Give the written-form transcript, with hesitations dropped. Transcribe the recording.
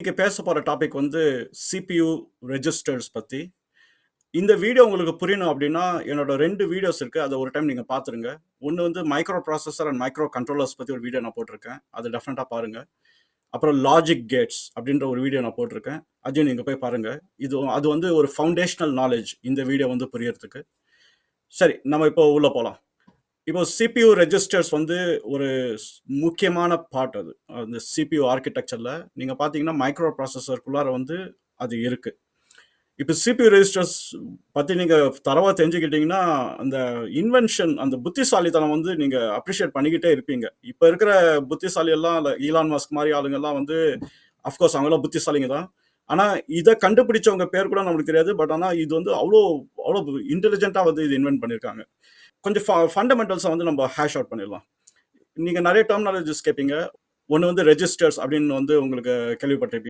இன்னைக்கு பேச போற டாபிக் வந்து CPU ரெஜிஸ்டர்ஸ் பத்தி. இந்த வீடியோ உங்களுக்கு புரியணும் அப்படின்னா, என்னோட 2 வீடியோஸ் இருக்கு. அத ஒரு டைம் நீங்க பார்த்துருங்க. ஒண்ணு வந்து micro processor and micro controllers பத்தி ஒரு வீடியோ நான் போட்டிருக்கேன். அது டெஃபினட்டா பாருங்க. அப்புறம் லாஜிக் கேட்ஸ் அப்படின்ற ஒரு வீடியோ நான் போட்டிருக்கேன். அதையும் நீங்க போய் பாருங்க. அது வந்து ஒரு ஃபவுண்டேஷனல் நாலேட்ஜ் இந்த வீடியோ வந்து புரியறதுக்கு. சரி, நம்ம இப்போ உள்ள போலாம். இப்போ CPU ரெஜிஸ்டர்ஸ் வந்து ஒரு முக்கியமான பார்ட் அது. அந்த CPU ஆர்க்கிடெக்சர்ல நீங்க பார்த்தீங்கன்னா, மைக்ரோ ப்ராசஸர்க்குள்ளார வந்து அது இருக்கு. இப்ப CPU ரெஜிஸ்டர்ஸ் பத்தி நீங்க தரவா தெரிஞ்சுக்கிட்டீங்கன்னா, அந்த இன்வென்ஷன் அந்த புத்திசாலித்தனம் வந்து நீங்க அப்ரிஷியேட் பண்ணிக்கிட்டே இருப்பீங்க. இப்ப இருக்கிற புத்திசாலி எல்லாம் ஈலான் மஸ்க் மாரி ஆளுங்கலாம் வந்து அஃப்கோர்ஸ் அவங்கலாம் புத்திசாலிங்க தான். ஆனா, இத கண்டுபிடிச்சவங்க பேர் கூட நம்மளுக்கு தெரியாது. பட் ஆனா இது வந்து அவ்ளோ இன்டெலிஜென்ட்டா வந்து இது இன்வென்ட் பண்ணியிருக்காங்க. கொஞ்சம் ஃபண்டமெண்டல்ஸ வந்து நம்ம ஹேஷ் அவுட் பண்ணிடலாம். நீங்க நெறைய டெர்மினாலஜிஸ் கேட்பீங்க. ஒண்ணு வந்து ரெஜிஸ்டர்ஸ் அப்படின்னு வந்து உங்களுக்கு கேள்விப்பட்டிருப்பீங்க.